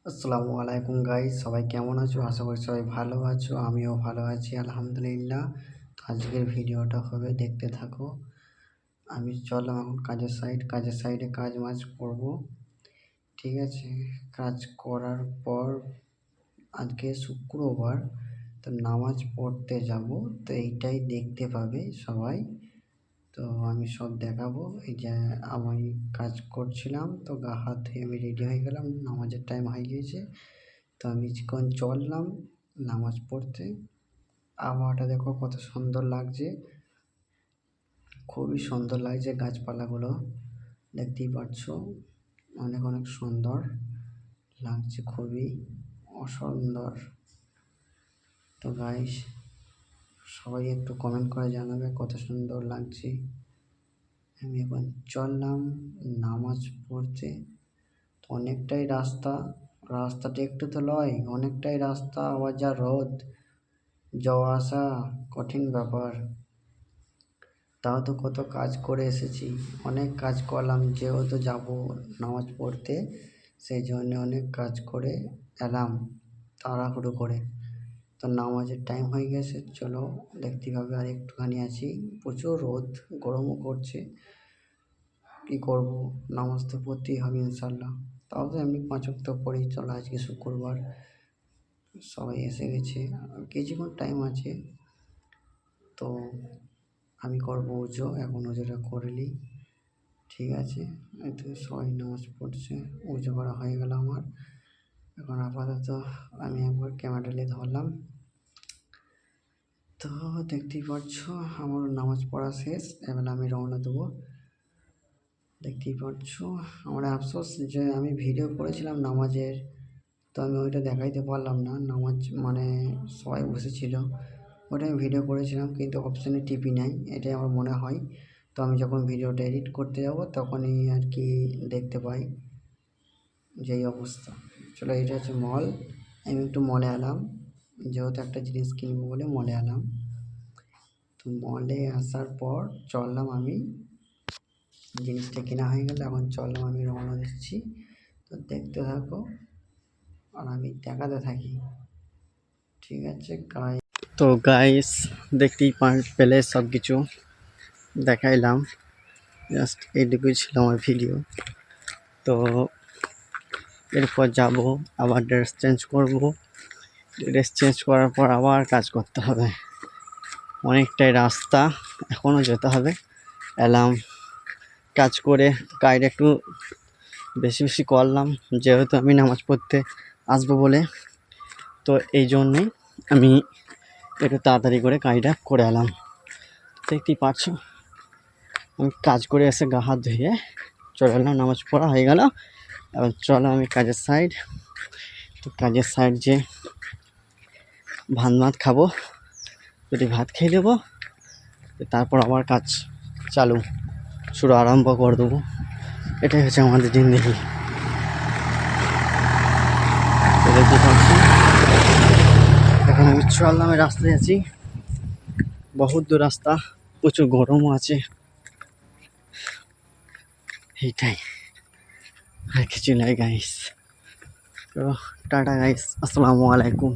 আসসালামু আলাইকুম গাইস, সবাই কেমন আছো? আশা করি সবাই ভালো আছো। আমিও ভালো আছি আলহামদুলিল্লাহ। তো আজকের ভিডিওটা হবে, দেখতে থাকো। আমি চললাম এখন কাজের সাইডে কাজ মাজ করবো। ঠিক আছে, কাজ করার পর আজকে শুক্রবার, তো নামাজ পড়তে যাব। তো এইটাই দেখতে পাবে সবাই। তো আমি সব দেখাবো। এই যে আমি কাজ করছিলাম, তো গা হাত ধুয়ে আমি রেডি হয়ে গেলাম, নামাজের টাইম হয়ে গিয়েছে। তো আমি কিছুক্ষণ চললাম নামাজ পড়তে। আবহাওয়াটা দেখো কত সুন্দর লাগছে, খুবই সুন্দর লাগছে। গাছপালাগুলো দেখতেই পাচ্ছ, অনেক অনেক সুন্দর লাগছে, খুবই অসুন্দর। তো গাইস, সবাই একটু কমেন্ট করে জানাবে কত সুন্দর লাগছে। আমি এখন চললাম নামাজ পড়তে। তো অনেকটাই রাস্তাটা একটু তো লয়, অনেকটাই রাস্তা, আবার যা রোদ, যাওয়া আসা কঠিন ব্যাপার। তাও তো কত কাজ করে এসেছি, অনেক কাজ করলাম, যেহেতু যাব নামাজ পড়তে, সেই জন্য অনেক কাজ করে এলাম তাড়াহুড়ো করে। তো নামাজের টাইম হয়ে গেছে, চলো দেখতে পাবে আর একটুখানি আছি। প্রচুর রোদ, গরমও করছে, কী করব, নামাজ তো পড়তেই হবে ইনশাল্লাহ। তাও তো এমনি 5 ওয়াক্ত পড়ি, চলো আজকে শুক্রবার, সবাই এসে গেছে, কিছুক্ষণ টাইম আছে। তো আমি করবো উজো, এখন উজোটা করে নিই। ঠিক আছে, এই তো সবাই নামাজ পড়ছে, উজো করা হয়ে গেল আমার। এখন আপাতত আমি একবার ক্যামেরা নিয়ে ধরলাম। তো দেখতেই পাচ্ছ আমার নামাজ পড়া শেষ, এবার আমি রওনা দেবো। দেখতেই পাচ্ছ আমার আফসোস যে আমি ভিডিও করেছিলাম নামাজের, তো আমি ওইটা দেখাইতে পারলাম না। নামাজ মানে সবাই বসেছিল, ওটা আমি ভিডিও করেছিলাম, কিন্তু অপশানে টিপি নাই, এটাই আমার মনে হয়। তো আমি যখন ভিডিওটা এডিট করতে যাব তখনই আর কি দেখতে পাই যেই অবস্থা। চলো, এটা হচ্ছে মল। আমি একটু মলে এলাম, যেহেতু একটা জিনিস কিনবো বলে মলে এলাম। তো মলে আসার পর চললাম আমি, জিনিসটা কেনা হয়ে গেল, এখন চললাম আমি রওনা দিচ্ছি। তো দেখতে থাকো আর আমি দেখাতে থাকি। ঠিক আছে তো গাইস, দেখতেই পেলে সব কিছু দেখাইলাম, জাস্ট এইটুকুই ছিল আমার ভিডিও। তো এরপর যাব, আবার ড্রেস চেঞ্জ করব, ড্রেস চেঞ্জ করার পর আবার কাজ করতে হবে। অনেকটাই রাস্তা, এখনও যেতে হবে। এলাম কাজ করে, কাজটা একটু বেশি বেশি করলাম, যেহেতু আমি নামাজ পড়তে আসবো বলে। তো এই জন্যেই আমি একটু তাড়াতাড়ি করে কাজটা করে এলাম। দেখতেই পাচ্ছ, আমি কাজ করে এসে গা হাত ধুয়ে চলে এলাম, নামাজ পড়া হয়ে গেল। এবার চলো আমি কাজের সাইড। তো কাজের সাইড যে ভাত খাবো, যদি ভাত খেয়ে দেবো, তারপর আবার কাজ শুরু আরম্ভ করে দেবো। এটাই হচ্ছে আমাদের জিন্দেগি। দেখতে পাচ্ছি এখন আমি চললাম, আমি রাস্তায় আছি, বহুত দূর রাস্তা, প্রচুর গরমও আছে, এইটাই, আর কিছু নাই গাইস। তো টাটা গাইস, আসসালামু আলাইকুম।